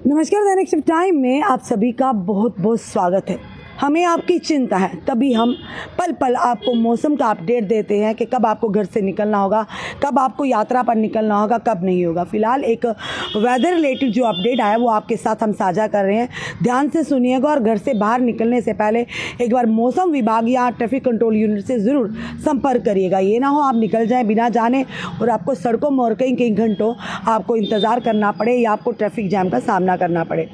नमस्कार, दैनिक shift time में आप सभी का बहुत बहुत स्वागत है। हमें आपकी चिंता है, तभी हम पल पल आपको मौसम का अपडेट देते हैं कि कब आपको घर से निकलना होगा, कब आपको यात्रा पर निकलना होगा, कब नहीं होगा। फिलहाल एक वेदर रिलेटेड जो अपडेट आया वो आपके साथ हम साझा कर रहे हैं। ध्यान से सुनिएगा और घर से बाहर निकलने से पहले एक बार मौसम विभाग या ट्रैफिक कंट्रोल यूनिट से ज़रूर संपर्क करिएगा। ये ना हो आप निकल जाएँ बिना जाने और आपको सड़कों में और कई घंटों आपको इंतज़ार करना पड़े या आपको ट्रैफिक जैम का सामना करना पड़े।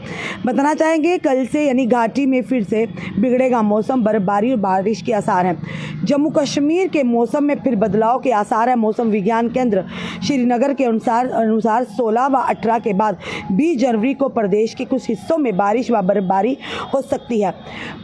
बताना चाहेंगे कल से यानी घाटी में फिर से बिगड़ेगा मौसम, बर्फबारी और बारिश के आसार हैं। जम्मू कश्मीर के मौसम में फिर बदलाव के आसार हैं। मौसम विज्ञान केंद्र श्रीनगर के अनुसार 16 व 18 के बाद 20 जनवरी को प्रदेश के कुछ हिस्सों में बारिश व बर्फबारी हो सकती है।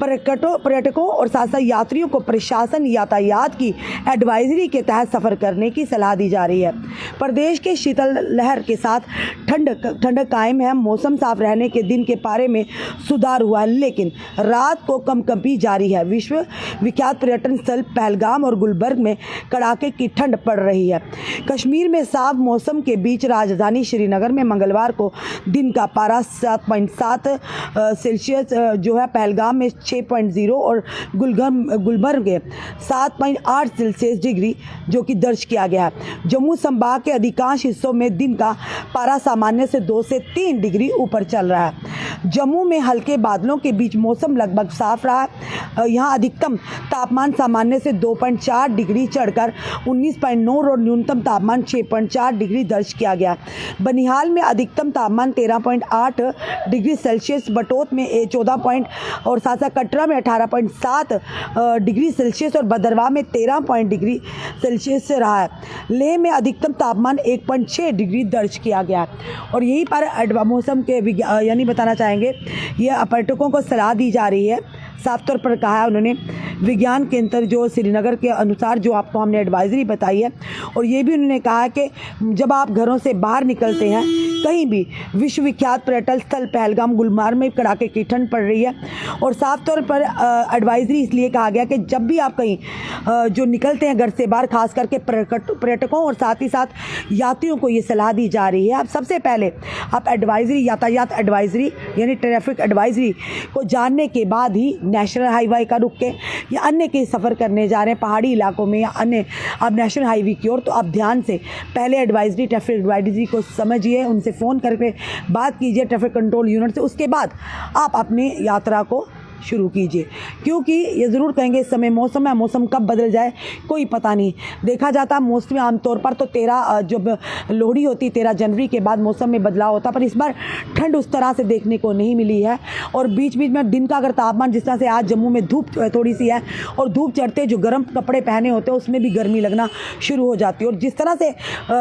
पर्यटकों और साथ साथ यात्रियों को प्रशासन यातायात की एडवाइजरी के तहत सफ़र करने की सलाह दी जा रही है। प्रदेश के शीतल लहर के साथ ठंड कायम है। मौसम साफ रहने के दिन के पारे में सुधार हुआ है, लेकिन रात को कंपकंपी जारी है। विश्व विख्यात पर्यटन स्थल पहलगाम और गुलबर्ग में कड़ाके की ठंड पड़ रही है। कश्मीर में साफ मौसम के बीच राजधानी श्रीनगर में मंगलवार को दिन का पारा 7.7 सेल्सियस जो है, पहलगाम में 6.0 और गुलबर्ग में 7.8 सेल्सियस डिग्री जो कि दर्ज किया गया है। जम्मू संभाग के अधिकांश हिस्सों में दिन का पारा सामान्य से 2 से 3 डिग्री ऊपर चल रहा है। जम्मू में हल्के बादलों के बीच मौसम लगभग साफ रहा है। यहाँ अधिकतम तापमान सामान्य से 2.4 डिग्री चढ़कर 19.9 और न्यूनतम तापमान 6.4 डिग्री दर्ज किया गया। बनिहाल में अधिकतम तापमान 13.8 डिग्री सेल्सियस, बटोत में 14 और साथ साथ कटरा में 18.7 डिग्री सेल्सियस और भदरवाह में 13 डिग्री सेल्सियस से रहा है। लेह में अधिकतम तापमान 1.6 डिग्री दर्ज किया गया। और यहीं पर मौसम के यानी बताना चाहेंगे, ये पर्यटकों को सलाह दी जा रही है। साफ तौर पर कहा है उन्होंने, विज्ञान केंद्र जो श्रीनगर के अनुसार जो आपको हमने एडवाइजरी बताई है, और ये भी उन्होंने कहा है कि जब आप घरों से बाहर निकलते हैं कहीं भी, विश्व विख्यात पर्यटन स्थल पहलगाम गुलमर्ग में कड़ाके की ठंड पड़ रही है। और साफ तौर पर एडवाइजरी इसलिए कहा गया कि जब भी आप कहीं जो निकलते हैं घर से बाहर, खास करके पर्यटकों और साथ ही साथ यात्रियों को ये सलाह दी जा रही है। आप सबसे पहले आप एडवाइजरी, यातायात एडवाइजरी यानी ट्रैफिक एडवाइजरी को जानने के बाद ही नेशनल हाईवे का रुक के या अन्य के सफ़र करने जा रहे हैं पहाड़ी इलाकों में या अन्य आप नेशनल हाईवे की ओर, तो आप ध्यान से पहले एडवाइजरी, ट्रैफिक एडवाइजरी को समझिए, उनसे फ़ोन करके बात कीजिए ट्रैफिक कंट्रोल यूनिट से। उसके बाद आप अपनी यात्रा को शुरू कीजिए, क्योंकि ये ज़रूर कहेंगे इस समय मौसम है, मौसम कब बदल जाए कोई पता नहीं। देखा जाता मौसमी आमतौर पर तो 13 जब लोहड़ी होती 13 जनवरी के बाद मौसम में बदलाव होता, पर इस बार ठंड उस तरह से देखने को नहीं मिली है। और बीच बीच में दिन का अगर तापमान, जिस तरह से आज जम्मू में धूप थोड़ी सी है और धूप चढ़ते जो गर्म कपड़े पहने होते हैं उसमें भी गर्मी लगना शुरू हो जाती है। और जिस तरह से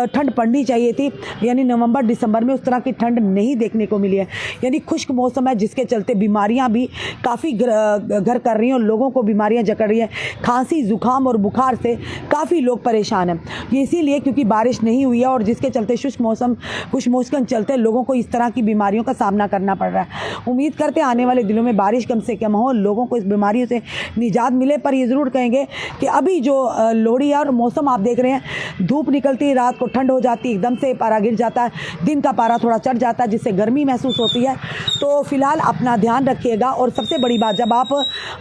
ठंड पड़नी चाहिए थी यानी नवंबर दिसंबर में, उस तरह की ठंड नहीं देखने को मिली है। यानी खुश्क मौसम है, जिसके चलते बीमारियाँ भी काफ़ी घर कर रही हैं और लोगों को बीमारियां जकड़ रही हैं। खांसी, जुकाम और बुखार से काफ़ी लोग परेशान हैं। ये इसीलिए क्योंकि बारिश नहीं हुई है और जिसके चलते खुश्क मौसम चलते लोगों को इस तरह की बीमारियों का सामना करना पड़ रहा है। उम्मीद करते हैं आने वाले दिनों में बारिश कम से कम हो, लोगों को इस बीमारियों से निजात मिले। पर ये ज़रूर कहेंगे कि अभी जो लोहड़ी है और मौसम आप देख रहे हैं, धूप निकलती है, रात को ठंड हो जाती है, एकदम से पारा गिर जाता है, दिन का पारा थोड़ा चढ़ जाता है, जिससे गर्मी महसूस होती है। तो फिलहाल अपना ध्यान रखिएगा। और सबसे बड़ी बात, जब आप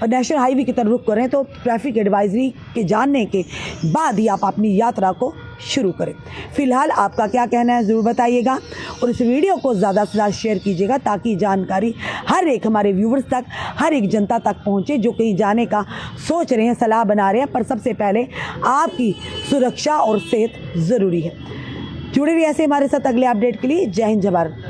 नेशनल हाईवे की तरफ रुख करें तो ट्रैफिक एडवाइजरी के जानने के बाद ही आप अपनी यात्रा को शुरू करें। फिलहाल आपका क्या कहना है ज़रूर बताइएगा और इस वीडियो को ज़्यादा से ज़्यादा शेयर कीजिएगा, ताकि जानकारी हर एक हमारे व्यूवर्स तक, हर एक जनता तक पहुंचे जो कहीं जाने का सोच रहे हैं, सलाह बना रहे हैं। पर सबसे पहले आपकी सुरक्षा और सेहत ज़रूरी है। जुड़े रहिए ऐसे हमारे साथ अगले अपडेट के लिए। जय हिंद, जय भारत।